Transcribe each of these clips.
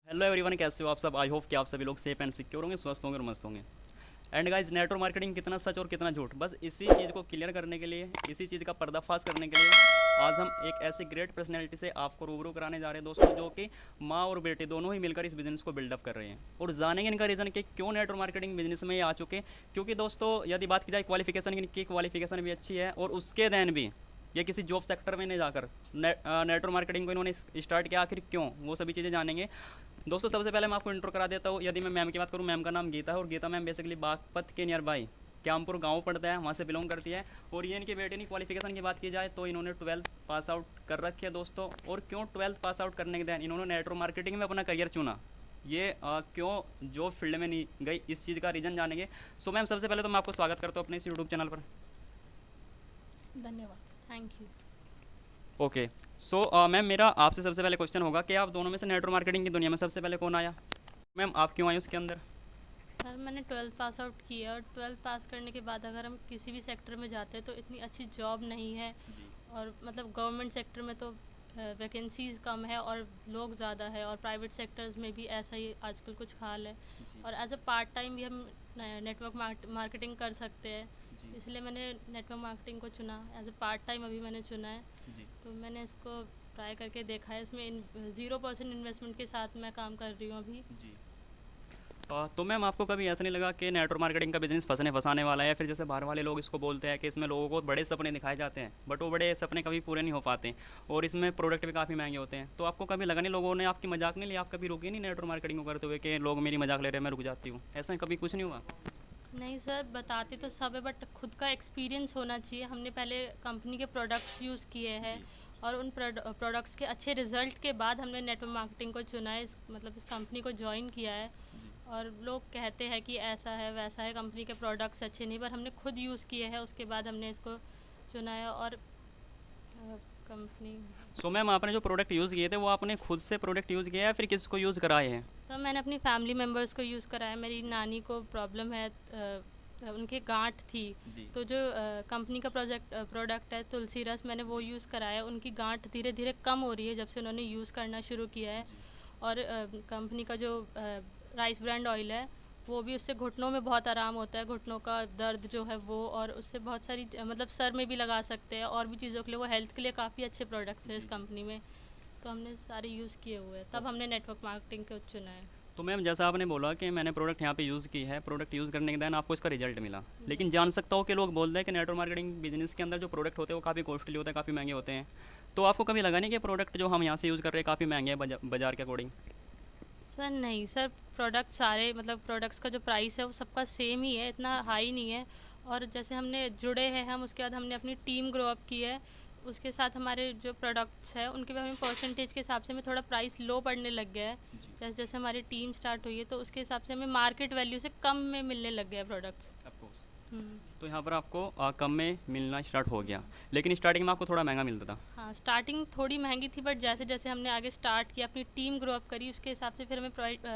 Hello everyone, कैसे हो आप सब। आई होप कि आप सभी लोग सेफ एंड सिक्योर होंगे, स्वस्थ होंगे और मस्त होंगे। एंड गाइस, नेटवर्क मार्केटिंग कितना सच और कितना झूठ, बस इसी चीज़ को क्लियर करने के लिए, इसी चीज़ का पर्दाफाश करने के लिए आज हम एक ऐसे ग्रेट पर्सनैलिटी से आपको रूबरू कराने जा रहे हैं दोस्तों, जो कि माँ और बेटे दोनों ही मिलकर इस बिज़नेस को बिल्डअप कर रहे हैं। और जानेंगे इनका रीज़न कि क्यों नेटवर्क मार्केटिंग बिजनेस में ये आ चुके। क्योंकि दोस्तों, यदि बात की जाए क्वालिफिकेशन की क्वालिफिकेशन भी अच्छी है, और उसके देन भी ये किसी जॉब सेक्टर में नहीं जाकर नेटवर्क मार्केटिंग को इन्होंने स्टार्ट किया। आखिर क्यों, वो सभी चीज़ें जानेंगे दोस्तों। सबसे पहले मैं आपको इंट्रो करा देता हूँ। यदि मैं मैम की बात करूँ, मैम का नाम गीता है, और गीता मैम बेसिकली बागपत के नियर बाई क्यामपुर गांव पड़ता है, वहाँ से बिलोंग करती है। और ये इनके बेटे की क्वालिफिकेशन की बात की जाए तो इन्होंने 12th पास आउट कर रखी है दोस्तों। और क्यों 12th पास आउट करने के बाद इन्होंने नेटवर्क मार्केटिंग में अपना करियर चुना, ये क्यों जॉब फील्ड में नहीं गई, इस चीज़ का रीज़न जानेंगे। सो मैम, सबसे पहले तो मैं आपको स्वागत करता हूँ अपने इस यूट्यूब चैनल पर। धन्यवाद। Thank you. Okay. So ma'am, मेरा आपसे सबसे पहले क्वेश्चन होगा कि आप दोनों में से नेटवर्क मार्केटिंग की दुनिया में सबसे पहले कौन आया। मैम, आप क्यों आए उसके अंदर। सर, मैंने 12th पास आउट किया और 12th पास करने के बाद अगर हम किसी भी सेक्टर में जाते हैं तो इतनी अच्छी जॉब नहीं है। जी। और मतलब गवर्नमेंट सेक्टर में तो वैकेंसीज़ कम है और लोग ज़्यादा है, और प्राइवेट सेक्टर्स में भी ऐसा ही आजकल कुछ हाल है। जी। और एज अ पार्ट टाइम भी हम नेटवर्क मार्केटिंग कर सकते हैं। जी। इसलिए मैंने नेटवर्क मार्केटिंग को चुना एज अ पार्ट टाइम, अभी मैंने चुना है। जी। तो मैंने इसको ट्राई करके देखा है। इसमें 0% इन्वेस्टमेंट के साथ मैं काम कर रही हूँ अभी। जी। तो मैम, आपको कभी ऐसा नहीं लगा कि नेटवर्क मार्केटिंग का बिजनेस फंसने फंसाने वाला है, या फिर जैसे बाहर वाले लोग इसको बोलते हैं कि इसमें लोगों को बड़े सपने दिखाए जाते हैं, बट वो बड़े सपने कभी पूरे नहीं हो पाते, और इसमें प्रोडक्ट भी काफ़ी महंगे होते हैं। तो आपको कभी लगा नहीं, लोगों ने आपकी मजाक नहीं लिया, आप कभी रुके नहीं नेटवर्क मार्केटिंग को करते हुए कि लोग मेरी मजाक ले रहे हैं, मैं रुक जाती हूँ, ऐसा कभी कुछ नहीं हुआ। नहीं सर, बताते तो सब है बट खुद का एक्सपीरियंस होना चाहिए। हमने पहले कंपनी के प्रोडक्ट्स यूज़ किए हैं जी। और उन प्रोडक्ट्स के अच्छे रिजल्ट के बाद हमने नेटवर्क मार्केटिंग को चुना है, इस कंपनी को ज्वाइन किया है। जी। और लोग कहते हैं कि ऐसा है वैसा है, कंपनी के प्रोडक्ट्स अच्छे नहीं, पर हमने खुद यूज़ किए हैं, उसके बाद हमने इसको चुना है। और कंपनी। सो मैम, आपने जो प्रोडक्ट यूज़ किए थे वो आपने खुद से प्रोडक्ट यूज़ किया है या फिर किसको यूज़ कराए हैं। सर, मैंने अपनी फैमिली मेम्बर्स को यूज़ कराया। मेरी नानी को प्रॉब्लम है, उनके गांठ थी। जी। तो जो कंपनी का प्रोडक्ट है तुलसी रस, मैंने वो यूज़ कराया। उनकी गांठ धीरे धीरे कम हो रही है जब से उन्होंने यूज़ करना शुरू किया है। जी। और कंपनी का जो राइस ब्रांड ऑयल है, वो भी, उससे घुटनों में बहुत आराम होता है, घुटनों का दर्द जो है वो। और उससे बहुत सारी मतलब सर में भी लगा सकते हैं, और भी चीज़ों के लिए वो हेल्थ के लिए काफ़ी अच्छे प्रोडक्ट्स हैं जी। इस जी। कंपनी में। तो हमने सारे यूज़ किए हुए हैं, तब हमने नेटवर्क मार्केटिंग को चुना है। तो मैम, जैसा आपने बोला कि मैंने प्रोडक्ट यहाँ पे यूज़ की है, प्रोडक्ट यूज़ करने के बाद आपको इसका रिजल्ट मिला, लेकिन जान सकता हूँ कि लोग बोलते हैं कि नेटवर्क मार्केटिंग बिजनेस के अंदर जो प्रोडक्ट होते हैं वो काफ़ी कॉस्टली होते हैं, काफ़ी महंगे होते हैं। तो आपको कभी लगा नहीं कि प्रोडक्ट जो हम यहाँ से यूज़ कर रहे हैं काफ़ी महंगे हैं बाजार के अकॉर्डिंग। सर नहीं सर, प्रोडक्ट सारे मतलब प्रोडक्ट्स का जो प्राइस है वो सबका सेम ही है, इतना हाई नहीं है। और जैसे हमने जुड़े हैं हम, उसके बाद हमने अपनी टीम ग्रो अप की है, उसके साथ हमारे जो प्रोडक्ट्स हैं उनके भी हमें परसेंटेज के हिसाब से हमें थोड़ा प्राइस लो पड़ने लग गया है। जी। जैसे जैसे हमारी टीम स्टार्ट हुई है तो उसके हिसाब से हमें मार्केट वैल्यू से कम में मिलने लग गया है प्रोडक्ट्स। ऑफकोर्स। हम्म। तो यहाँ पर आपको कम में मिलना स्टार्ट हो गया, लेकिन स्टार्टिंग में आपको थोड़ा महंगा मिलता था। हाँ, स्टार्टिंग थोड़ी महंगी थी, बट जैसे जैसे हमने आगे स्टार्ट किया, अपनी टीम ग्रो अप करी, उसके हिसाब से फिर हमें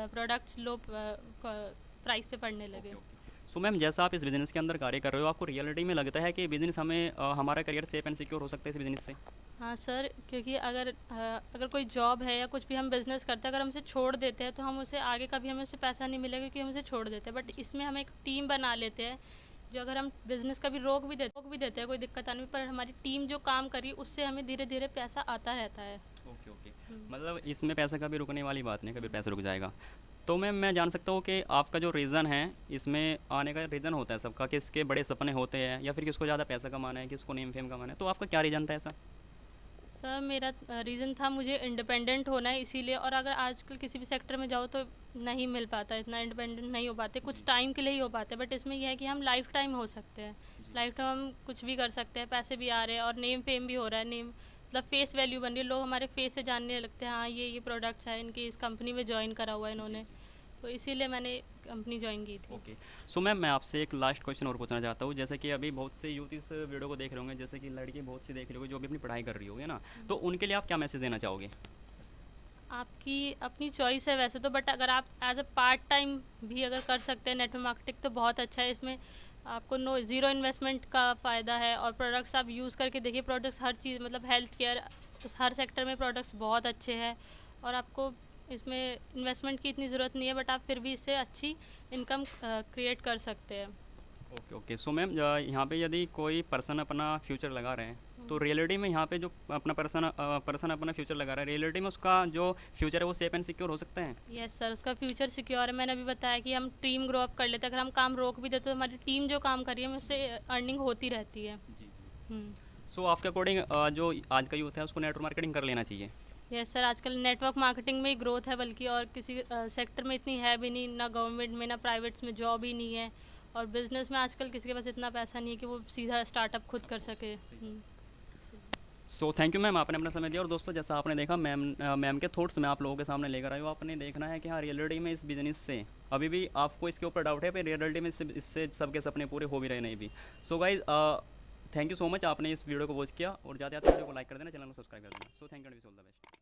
प्रोडक्ट्स लो प्राइस पे पड़ने ओके, लगे। ओके। सो मैम, जैसा आप इस बिज़नेस के अंदर कार्य कर रहे हो, आपको रियलिटी में लगता है कि बिज़नेस हमें हमारा करियर सेफ एंड सिक्योर हो सकता है इस बिज़नेस से। हाँ सर, क्योंकि अगर कोई जॉब है या कुछ भी हम बिज़नेस करते हैं, अगर हम उसे छोड़ देते हैं तो हम उसे आगे कभी हमें उससे पैसा नहीं मिलेगा, क्योंकि हम उसे छोड़ देते हैं। बट इसमें हम एक टीम बना लेते हैं, जो अगर हम बिज़नेस कभी रोक भी देते हैं, कोई दिक्कत आने में, पर हमारी टीम जो काम करी उससे हमें धीरे धीरे पैसा आता रहता है। Okay, okay. हम्म। मतलब इसमें पैसा कभी रुकने वाली बात नहीं, कभी पैसा रुक जाएगा। तो मैम, मैं जान सकता हूँ कि आपका जो रीज़न है इसमें आने का, रीज़न होता है सबका कि इसके बड़े सपने होते हैं, या फिर किसको ज़्यादा पैसा कमाना है, किसको नेम फेम कमाना है, तो आपका क्या रीज़न था ऐसा। सर, मेरा रीज़न था मुझे इंडिपेंडेंट होना है, इसीलिए। और अगर आजकल किसी भी सेक्टर में जाओ तो नहीं मिल पाता, इतना इंडिपेंडेंट नहीं हो पाते, कुछ जी। टाइम के लिए ही हो पाते। बट इसमें यह है कि हम लाइफ टाइम हो सकते हैं। जी। लाइफ टाइम हम कुछ भी कर सकते हैं, पैसे भी आ रहे हैं और नेम फेम भी हो रहा है। नेम मतलब फेस वैल्यू बन रही है, लोग हमारे फेस से जानने लगते हैं, हाँ ये प्रोडक्ट्स है इनकी, इस कंपनी में ज्वाइन करा हुआ है जी। इन्होंने। जी। तो इसीलिए मैंने कंपनी ज्वाइन की थी। ओके। सो मैम, मैं आपसे एक लास्ट क्वेश्चन और पूछना चाहता हूँ। जैसे कि अभी बहुत से यूथ इस वीडियो को देख रहे होंगे, जैसे कि लड़की बहुत सी देख रही होगी जो अभी अपनी पढ़ाई कर रही होगी ना, तो उनके लिए आप क्या मैसेज देना चाहोगे। आपकी अपनी चॉइस है वैसे तो, बट अगर आप एज अ पार्ट टाइम भी अगर कर सकते हैं नेटवर्क मार्केटिंग तो बहुत अच्छा है। इसमें आपको ज़ीरो इन्वेस्टमेंट का फ़ायदा है, और प्रोडक्ट्स आप यूज़ करके देखिए, प्रोडक्ट्स हर चीज़ मतलब हेल्थ केयर, हर सेक्टर में प्रोडक्ट्स बहुत अच्छे हैं। और आपको इसमें इन्वेस्टमेंट की इतनी ज़रूरत नहीं है, बट आप फिर भी इससे अच्छी इनकम क्रिएट कर सकते हैं। Okay okay. सो मैम यहाँ पे यदि कोई पर्सन अपना फ्यूचर लगा रहे हैं तो रियलिटी में यहाँ पे जो अपना पर्सन अपना फ्यूचर लगा रहा है, रियलिटी में उसका जो फ्यूचर है वो सेफ एंड सिक्योर हो सकता है? यस सर, उसका फ्यूचर सिक्योर है। मैंने अभी बताया कि हम टीम ग्रो अप कर लेते हैं, अगर हम काम रोक भी देते तो हमारी टीम जो काम कर रही है उससे अर्निंग होती रहती है। जी जी। हम्म। सो आपके अकॉर्डिंग जो आज का यूथ है उसको नेटवर्क मार्केटिंग कर लेना चाहिए? यस सर, आजकल नेटवर्क मार्केटिंग में ही ग्रोथ है, बल्कि और किसी सेक्टर में इतनी है भी नहीं, ना गवर्नमेंट में ना प्राइवेट्स में जॉब ही नहीं है, और बिजनेस में आजकल किसी के पास इतना पैसा नहीं है कि वो सीधा स्टार्टअप खुद कर सके। सो थैंक यू मैम, आपने अपना समय दिया। और दोस्तों जैसा आपने देखा मैम के थॉट्स मैं आप लोगों के सामने लेकर आया हूँ। आपने देखना है कि हाँ रियलिटी में इस बिजनेस से अभी भी आपको इसके ऊपर डाउट है, पर रियलिटी में इससे सबके सपने पूरे हो भी रहे नहीं भी। So guys thank you so much, आपने इस वीडियो को वॉच किया, और ज़्यादा वीडियो को लाइक कर देना, चैनल को सब्सक्राइब कर देना। So thank you and wish all the best.